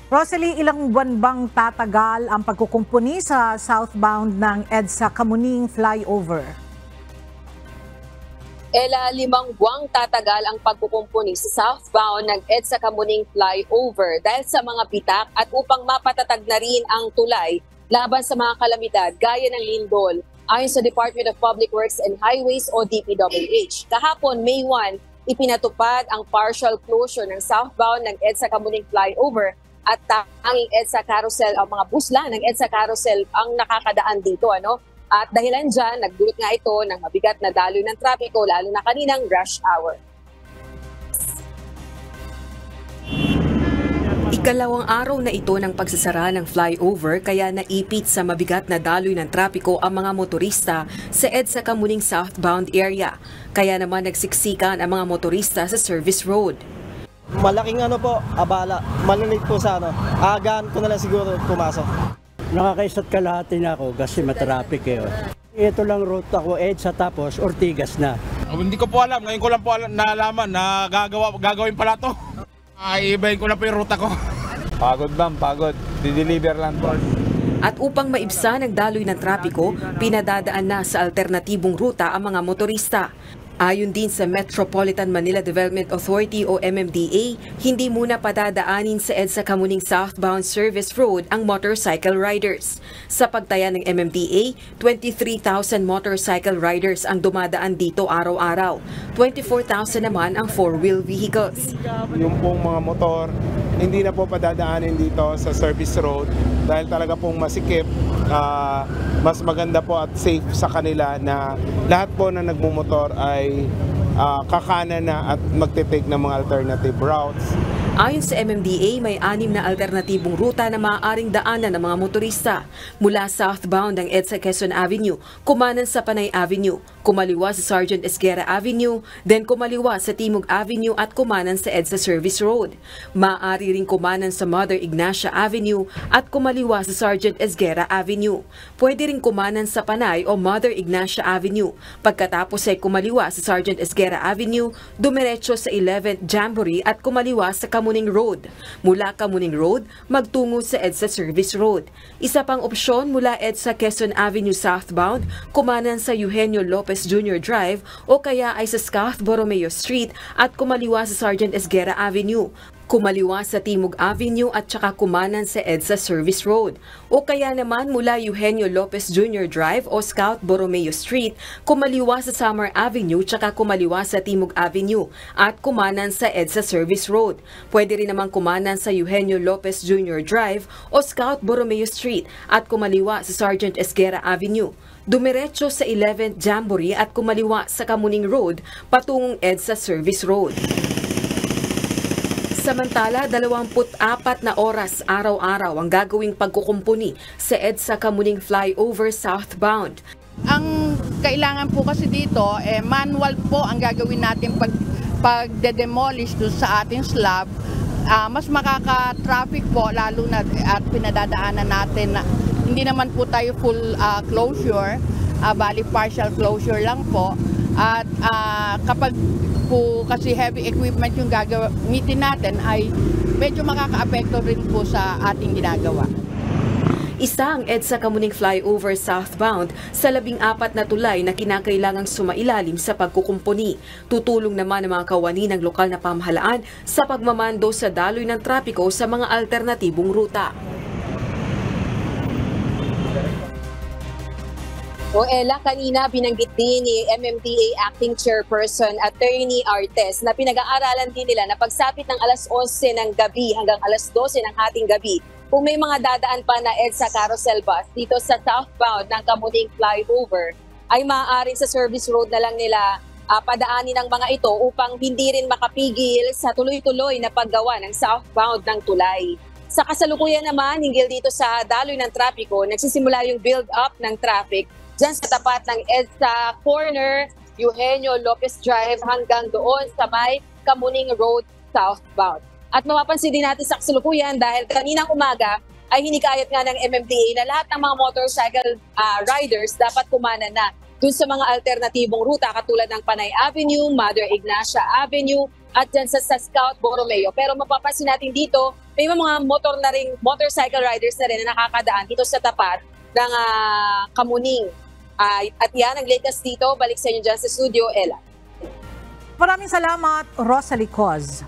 Rosalie, ilang buwan bang tatagal ang pagkukumpuni sa southbound ng EDSA Kamuning Flyover? Ela, 5 buwang tatagal ang pagkukumpuni sa southbound ng EDSA Kamuning Flyover dahil sa mga bitak at upang mapatatag na rin ang tulay laban sa mga kalamidad gaya ng lindol. Ayon sa Department of Public Works and Highways o DPWH, kahapon May 1, ipinatupad ang partial closure ng southbound ng EDSA Kamuning Flyover at tanging EDSA Carousel, ang mga busla ng EDSA Carousel ang nakakadaan dito. At dahilan dyan, nagdulot nga ito ng mabigat na daloy ng trapiko lalo na kaninang rush hour. Ikalawang araw na ito ng pagsasara ng flyover kaya naipit sa mabigat na daloy ng trapiko ang mga motorista sa EDSA Kamuning southbound area. Kaya naman nagsiksikan ang mga motorista sa service road. Malaking abala. Malulate po sa Agaan ko na lang siguro pumasok. Nakakaisat kalahati na ako kasi matraffic Ito lang route ako, EDSA tapos Ortigas na. Hindi ko po alam. Ngayon ko lang po nalaman na gagawin pala to. Iibahin ko na po yung ruta ko. Pagod lang, pagod. Dideliver lang po. At upang maibsan ang daloy ng trapiko, pinadadaan na sa alternatibong ruta ang mga motorista. Ayon din sa Metropolitan Manila Development Authority o MMDA, hindi muna padadaanin sa EDSA Kamuning southbound service road ang motorcycle riders. Sa pagtaya ng MMDA, 23,000 motorcycle riders ang dumadaan dito araw-araw. 24,000 naman ang four-wheel vehicles. Yung pong mga motor, hindi na po padadaanin dito sa service road dahil talaga pong masikip. Mas maganda po at safe sa kanila na lahat po na nagmumotor ay kakanan na at magte-take ng mga alternative routes. Ayon sa MMDA, may 6 na alternatibong ruta na maaaring daanan ng mga motorista. Mula southbound ng EDSA Quezon Avenue, kumanan sa Panay Avenue, kumaliwa sa Sergeant Esguerra Avenue, then kumaliwa sa Timog Avenue at kumanan sa EDSA Service Road. Maaari ring kumanan sa Mother Ignacia Avenue at kumaliwa sa Sergeant Esguerra Avenue. Pwede ring kumanan sa Panay o Mother Ignacia Avenue. Pagkatapos ay kumaliwa sa Sergeant Esguerra Avenue, dumiretso sa 11th Jamboree at kumaliwa sa Kamuning Road. Mula Kamuning Road, magtungo sa EDSA Service Road. Isa pang opsyon mula EDSA Quezon Avenue southbound, kumanan sa Eugenio Lopez Jr. Drive o kaya ay sa Scath Borromeo Street at kumaliwa sa Sergeant Esguerra Avenue. Kumaliwa sa Timog Avenue at saka kumanan sa EDSA Service Road. O kaya naman mula Eugenio Lopez Jr. Drive o Scout Borromeo Street, kumaliwa sa Summer Avenue tsaka kumaliwa sa Timog Avenue at kumanan sa EDSA Service Road. Pwede rin naman kumanan sa Eugenio Lopez Jr. Drive o Scout Borromeo Street at kumaliwa sa Sergeant Esguerra Avenue. Dumiretso sa 11th Jamboree at kumaliwa sa Kamuning Road patungong EDSA Service Road. Samantala, 24 na oras araw-araw ang gagawing pagkukumpuni sa EDSA Kamuning Flyover southbound. Ang kailangan po kasi dito, manual po ang gagawin natin pag-demolish doon sa ating slab. Mas makaka-traffic po lalo na at pinadadaanan natin na hindi naman po tayo full closure, bali partial closure lang po. At kapag po kasi heavy equipment yung gagamitin natin ay medyo makaka-apekto rin po sa ating ginagawa. Isa ang EDSA Kamuning Flyover southbound sa 14 na tulay na kinakailangang sumailalim sa pagkukumpuni. Tutulong naman ang mga kawani ng lokal na pamahalaan sa pagmamando sa daloy ng trapiko sa mga alternatibong ruta. O Ella, kanina binanggit din ni MMDA Acting Chairperson Attorney Artes na pinag-aaralan din nila na pagsapit ng alas 11 ng gabi hanggang alas 12 ng hating gabi, kung may mga dadaan pa na EDSA Carousel Bus dito sa southbound ng Kamuning Flyover, ay maaaring sa service road na lang nila padaanin ng mga ito upang hindi rin makapigil sa tuloy-tuloy na paggawa ng southbound ng tulay. Sa kasalukuyan naman, hinggil dito sa daloy ng trapiko, nagsisimula yung build-up ng traffic dyan sa tapat ng EDSA Corner, Eugenio Lopez Drive hanggang doon sa may Kamuning Road southbound. At mapapansin din natin sa kasalukuyan dahil kaninang umaga ay hinikayat nga ng MMDA na lahat ng mga motorcycle riders dapat kumanan na dun sa mga alternatibong ruta katulad ng Panay Avenue, Mother Ignacia Avenue at dyan sa Scout Borromeo. Pero mapapansin natin dito, may mga motorcycle riders na rin na nakakadaan dito sa tapat ng Kamuning. At yan, ang latest dito, balik sa inyo dyan sa studio, Ella. Maraming salamat, Rosalie Coz.